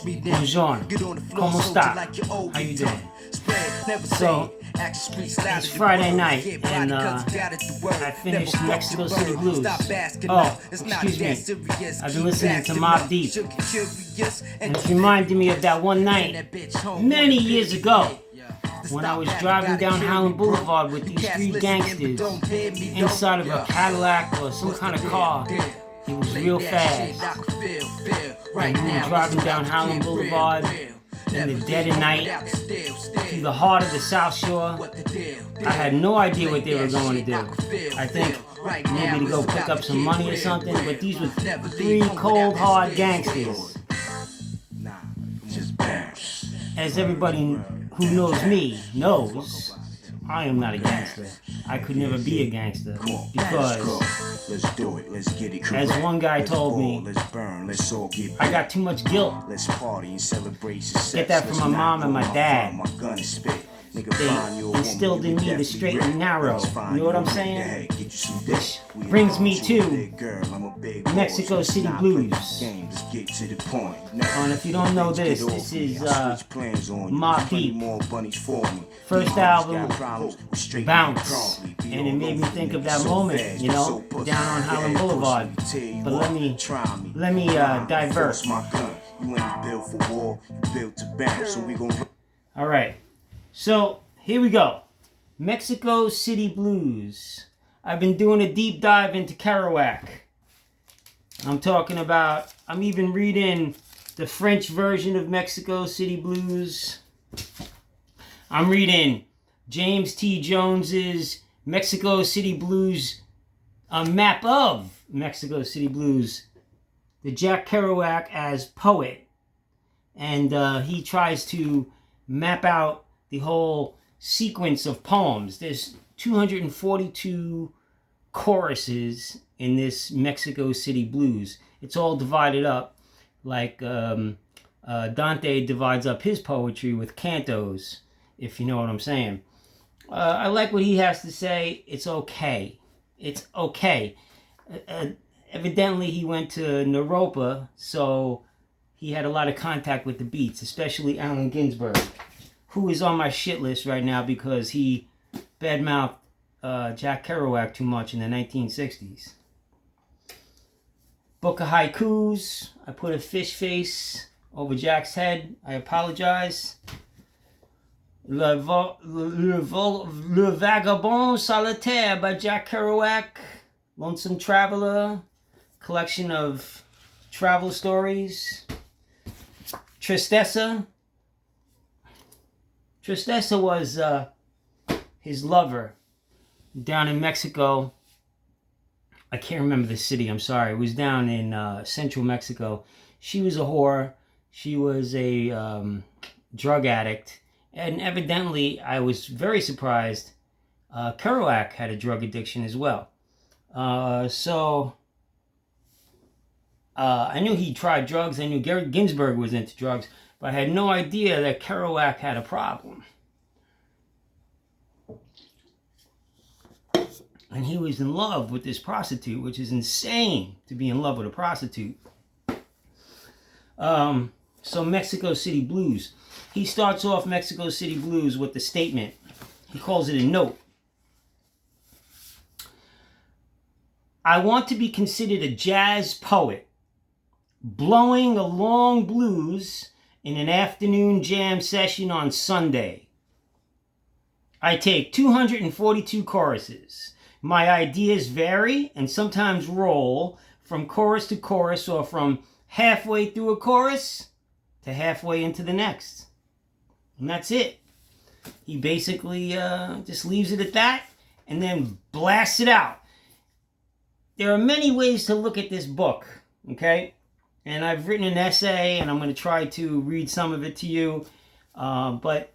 Buongiorno, como sta? How you doing? So, it's Friday night, and I finished Mexico City Blues. Oh, excuse me, I've been listening to Mobb Deep, and it's reminding me of that one night, many years ago, when I was driving down Highland Boulevard with these three gangsters inside of a Cadillac or some kind of car. It was real fast. And we were driving down Highland Boulevard in the dead of night through the heart of the South Shore. I had no idea what they were going to do. I think maybe to go pick up some money or something, but these were three cold, hard gangsters. As everybody who knows me knows, I am not a gangster. I could never be a gangster because, as one guy told me, I got too much guilt. Get that from my mom and my dad. They instilled in me the straight and narrow. You know what I'm saying? Which brings me to Mexico City Blues. And if you don't know this is Mobb Deep. First album, Bounce. And it made me think of that moment, you know, down on Highland Boulevard. But let me divert. All right. So, here we go. Mexico City Blues. I've been doing a deep dive into Kerouac. I'm even reading the French version of Mexico City Blues. I'm reading James T. Jones's Mexico City Blues, a map of Mexico City Blues, the Jack Kerouac as poet. And he tries to map out the whole sequence of poems. There's 242 choruses in this Mexico City Blues. It's all divided up like Dante divides up his poetry with cantos, if you know what I'm saying. I like what he has to say. It's okay. It's okay. Evidently, he went to Naropa, so he had a lot of contact with the beats, especially Allen Ginsberg, who is on my shit list right now because he badmouthed Jack Kerouac too much in the 1960s. Book of Haikus. I put a fish face over Jack's head. I apologize. Le Vagabond Solitaire by Jack Kerouac. Lonesome Traveler. Collection of travel stories. Tristessa. Tristessa was his lover down in Mexico. I can't remember the city, I'm sorry. It was down in central Mexico. She was a whore. She was a drug addict. And evidently, I was very surprised, Kerouac had a drug addiction as well. So I knew he tried drugs. I knew Ginsberg was into drugs. But I had no idea that Kerouac had a problem. And he was in love with this prostitute, which is insane to be in love with a prostitute. So Mexico City Blues. He starts off Mexico City Blues with the statement. He calls it a note. I want to be considered a jazz poet, blowing a long blues in an afternoon jam session on Sunday. I take 242 choruses. My ideas vary and sometimes roll from chorus to chorus or from halfway through a chorus to halfway into the next. And that's it. He basically just leaves it at that and then blasts it out. There are many ways to look at this book, okay? And I've written an essay, and I'm going to try to read some of it to you. But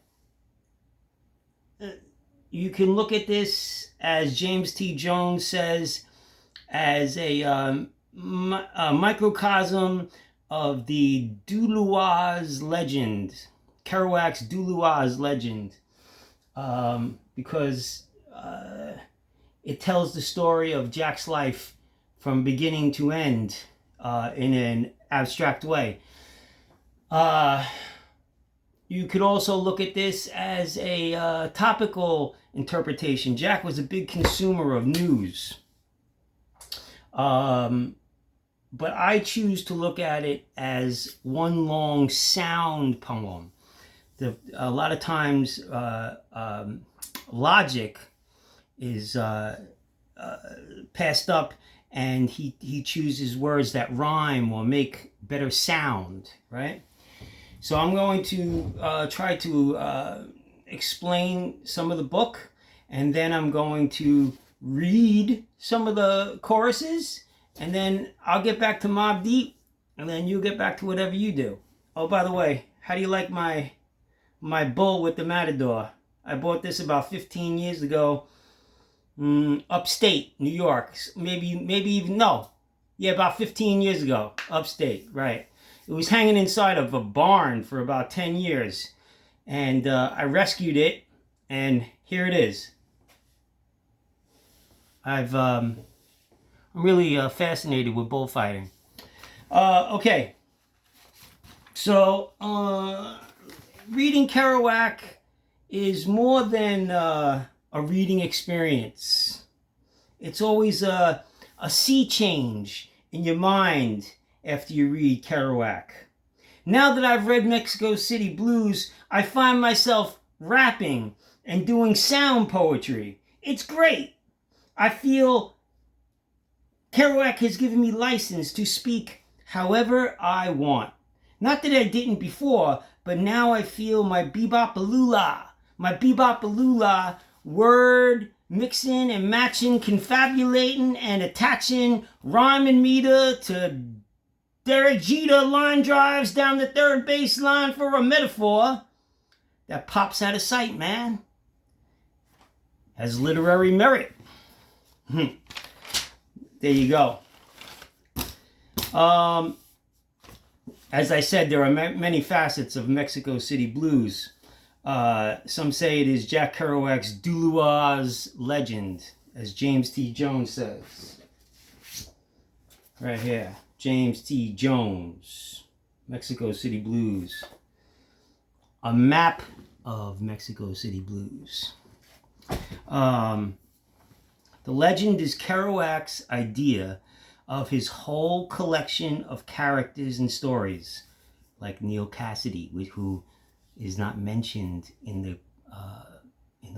you can look at this, as James T. Jones says, as a microcosm of the Doulouas legend, Kerouac's Doulouas legend, because it tells the story of Jack's life from beginning to end in an abstract way. You could also look at this as a topical interpretation. Jack was a big consumer of news. But I choose to look at it as one long sound poem. A lot of times, logic is passed up, and he chooses words that rhyme or make better sound, right? So I'm going to try to explain some of the book, and then I'm going to read some of the choruses, and then I'll get back to Mobb Deep, and then you get back to whatever you do. Oh, by the way, how do you like my bull with the matador? I bought this about 15 years ago, upstate New York. Maybe even, no. Yeah, about 15 years ago, upstate, right. It was hanging inside of a barn for about 10 years. And I rescued it, and here it is. I'm really fascinated with bullfighting. Okay. So, reading Kerouac is more than a reading experience. It's always a sea change in your mind after you read Kerouac. Now that I've read Mexico City Blues, I find myself rapping and doing sound poetry. It's great. I feel Kerouac has given me license to speak however I want. Not that I didn't before, but now I feel my bebop-a-lula, word mixing and matching, confabulating and attaching rhyme and meter to Derek Jeter line drives down the third base line for a metaphor that pops out of sight, man. Has literary merit. There you go. As I said, there are many facets of Mexico City Blues. Some say it is Jack Kerouac's Douloure's legend, as James T. Jones says. Right here. James T. Jones, Mexico City Blues. A map of Mexico City Blues. The legend is Kerouac's idea of his whole collection of characters and stories, like Neal Cassady, who is not mentioned in the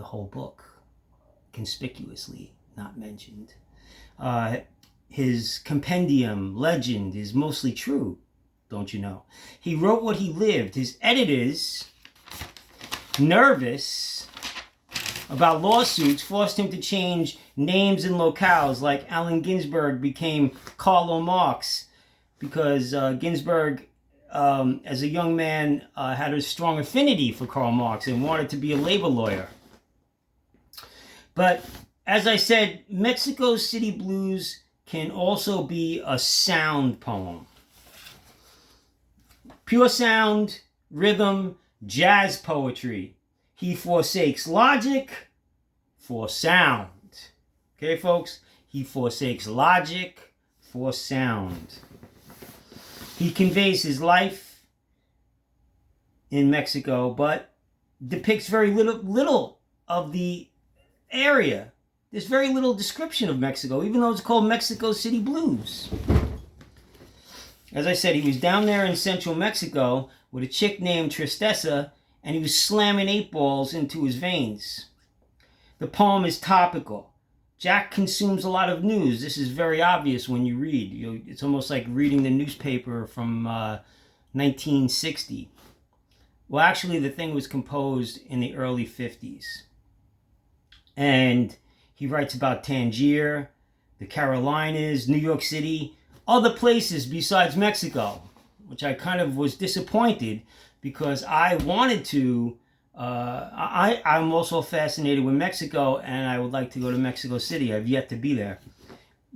whole book, conspicuously not mentioned. His compendium legend is mostly true, don't you know? He wrote what he lived. His editors, nervous about lawsuits, forced him to change names and locales, like Allen Ginsberg became Karl Marx, because Ginsberg, as a young man, had a strong affinity for Karl Marx and wanted to be a labor lawyer. But as I said, Mexico City Blues can also be a sound poem. Pure sound, rhythm, jazz poetry. He forsakes logic for sound. Okay, folks? He forsakes logic for sound. He conveys his life in Mexico, but depicts very little of the area. There's very little description of Mexico, even though it's called Mexico City Blues. As I said, he was down there in central Mexico with a chick named Tristessa, and he was slamming 8 balls into his veins. The poem is topical. Jack consumes a lot of news. This is very obvious when you read. It's almost like reading the newspaper from 1960. Well, actually, the thing was composed in the early 50s. And he writes about Tangier, the Carolinas, New York City, other places besides Mexico, which I kind of was disappointed because I wanted to. I'm also fascinated with Mexico, and I would like to go to Mexico City. I've yet to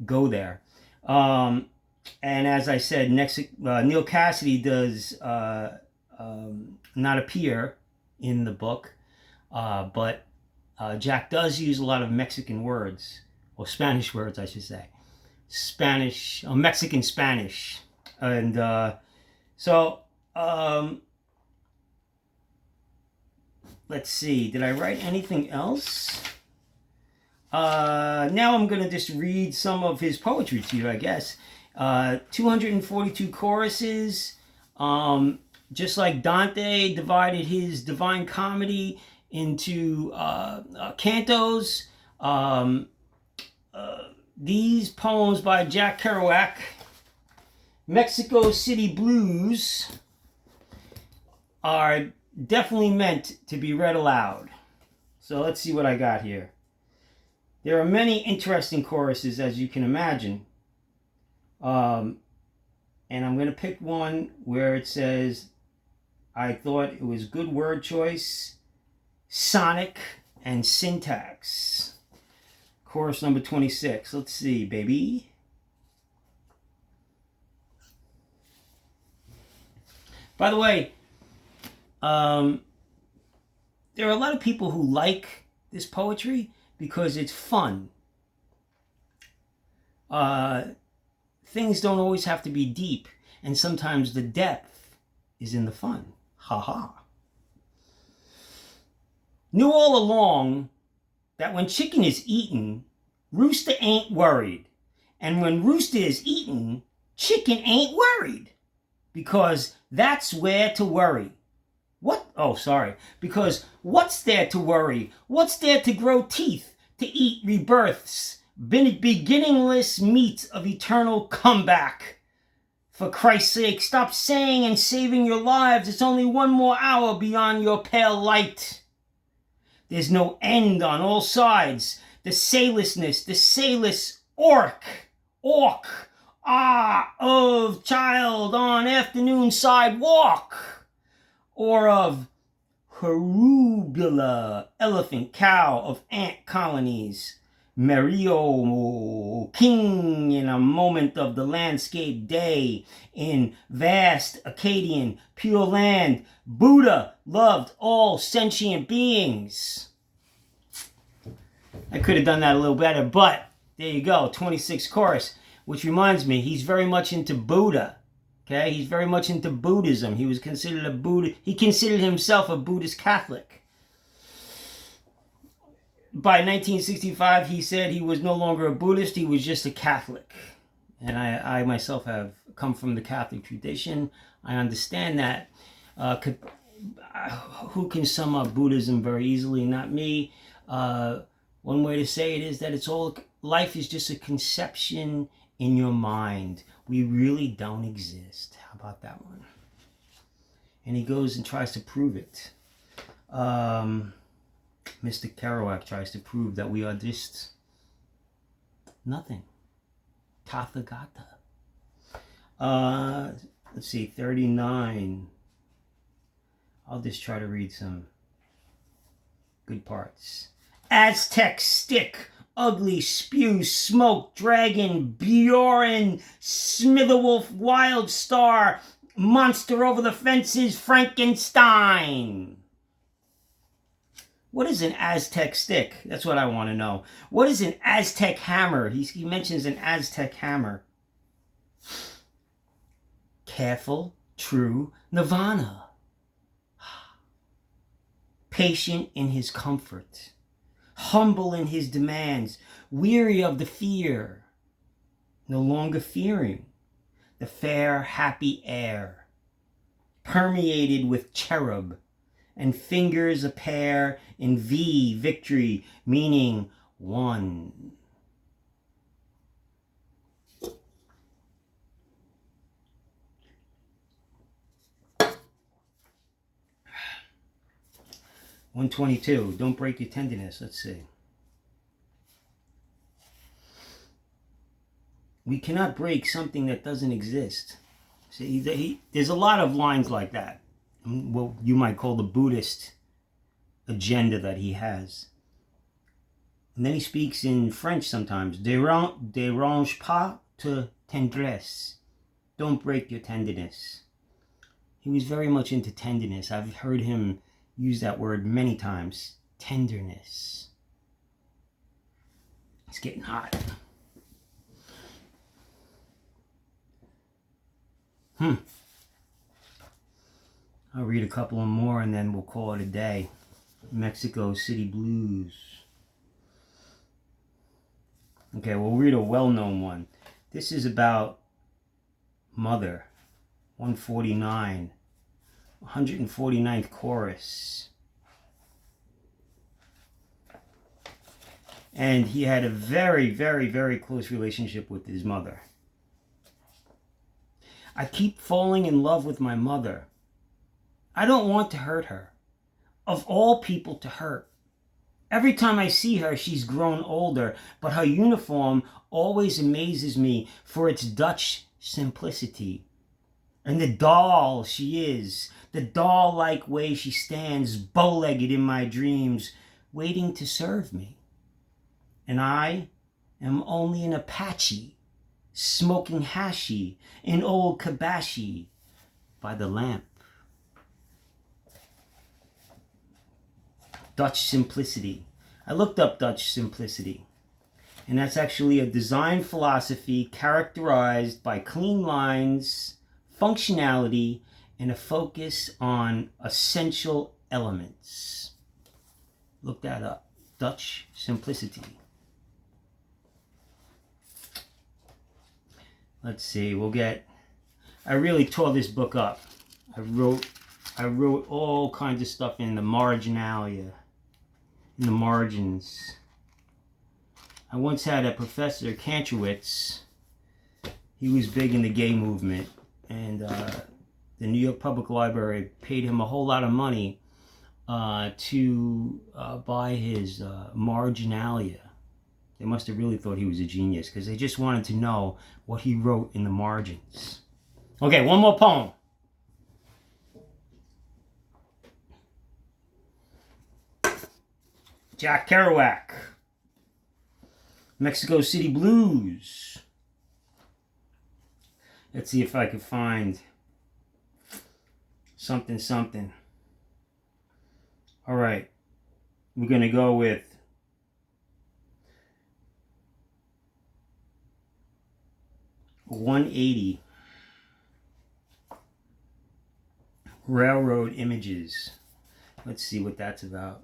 go there. And as I said, Neal Cassady does not appear in the book, but Jack does use a lot of Mexican words, or Spanish words, I should say. Mexican Spanish. And so, let's see. Did I write anything else? Now I'm going to just read some of his poetry to you, I guess. 242 choruses. Just like Dante divided his Divine Comedy into cantos. These poems by Jack Kerouac, Mexico City Blues, are definitely meant to be read aloud. So let's see what I got here. There are many interesting choruses, as you can imagine. And I'm going to pick one where it says, I thought it was good word choice, sonic, and syntax. Chorus number 26. Let's see, baby. By the way, there are a lot of people who like this poetry because it's fun. Things don't always have to be deep, and sometimes the depth is in the fun. Ha ha. Knew all along that when chicken is eaten, rooster ain't worried. And when rooster is eaten, chicken ain't worried. Because that's where to worry. What? Oh, sorry. Because what's there to worry? What's there to grow teeth, to eat rebirths, beginningless meat of eternal comeback? For Christ's sake, stop saying and saving your lives. It's only one more hour beyond your pale light. There's no end on all sides. The saillessness, the sailless orc, of child on afternoon sidewalk, or of Herubula, elephant cow of ant colonies, Mario king in a moment of the landscape day, in vast Akkadian pure land, Buddha loved all sentient beings. I could have done that a little better, but there you go, 26 chorus, which reminds me, he's very much into Buddha. Okay, he's very much into Buddhism. He was considered a Buddha. He considered himself a Buddhist Catholic. By 1965, he said he was no longer a Buddhist. He was just a Catholic. And I myself have come from the Catholic tradition. I understand that. Who can sum up Buddhism very easily? Not me. One way to say it is that it's all life is just a conception in your mind. We really don't exist. How about that one? And he goes and tries to prove it. Mr. Kerouac tries to prove that we are just nothing. Tathagata. Let's see, 39. I'll just try to read some good parts. Aztec stick, ugly spew, smoke, dragon, Bjorn, Smitherwolf, wild star, monster over the fences, Frankenstein. What is an Aztec stick? That's what I want to know. What is an Aztec hammer? He mentions an Aztec hammer. Careful, true, nirvana. Patient in his comfort. Humble in his demands. Weary of the fear. No longer fearing. The fair, happy air. Permeated with cherub. And fingers a pair in V, victory, meaning one. $122. Don't break your tenderness. Let's see. We cannot break something that doesn't exist. See, there's a lot of lines like that. What you might call the Buddhist agenda that he has. And then he speaks in French sometimes. Dérange pas ta tendresse. Don't break your tenderness. He was very much into tenderness. I've heard him use that word many times. Tenderness. It's getting hot. I'll read a couple more and then we'll call it a day. Mexico City Blues. Okay, we'll read a well-known one. This is about Mother, 149, 149th chorus. And he had a very, very, very close relationship with his mother. I keep falling in love with my mother. I don't want to hurt her. Of all people to hurt. Every time I see her, she's grown older, but her uniform always amazes me for its Dutch simplicity. And the doll she is, the doll-like way she stands bow-legged in my dreams, waiting to serve me. And I am only an Apache, smoking hashy in old kabashi by the lamp. Dutch simplicity. I looked up Dutch simplicity, and that's actually a design philosophy characterized by clean lines, functionality, and a focus on essential elements. Look that up. Dutch simplicity. Let's see, I really tore this book up. I wrote all kinds of stuff in the marginalia, in the margins. I once had a professor, Kantrowitz. He was big in the gay movement, and the New York Public Library paid him a whole lot of money to buy his marginalia. They must have really thought he was a genius because they just wanted to know what he wrote in the margins. Okay, one more poem. Jack Kerouac. Mexico City Blues. Let's see if I can find something. All right. We're going to go with .180 Railroad Images. Let's see what that's about.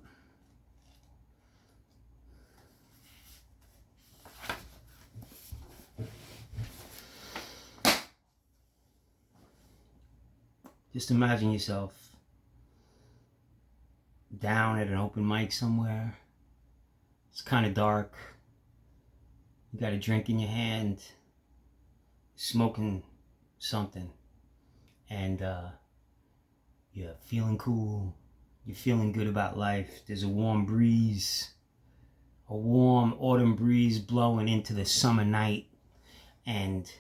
Just imagine yourself down at an open mic somewhere. It's kind of dark. You got a drink in your hand, smoking something, and you're feeling cool. You're feeling good about life. There's a warm breeze, a warm autumn breeze blowing into the summer night, and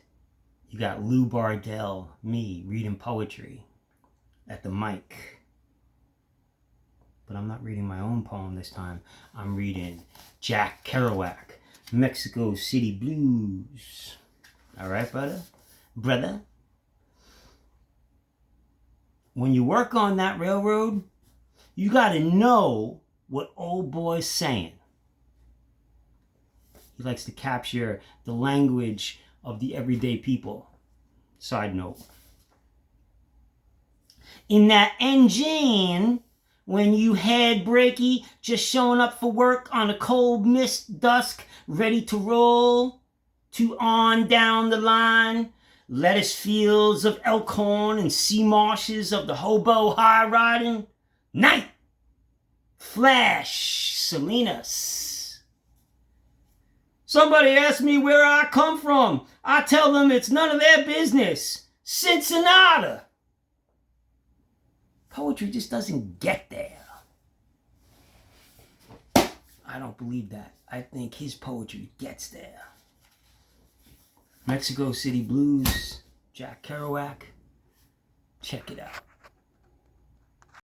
you got Lou Bardel, me, reading poetry at the mic. But I'm not reading my own poem this time. I'm reading Jack Kerouac, Mexico City Blues. All right, brother? When you work on that railroad, you got to know what old boy's saying. He likes to capture the language of the everyday people. Side note. In that engine, when you head breaky, just showing up for work on a cold mist dusk, ready to roll to on down the line, lettuce fields of Elkhorn and sea marshes of the hobo high riding, night, flash, Salinas. Somebody asks me where I come from. I tell them it's none of their business. Cincinnati. Poetry just doesn't get there. I don't believe that. I think his poetry gets there. Mexico City Blues, Jack Kerouac. Check it out.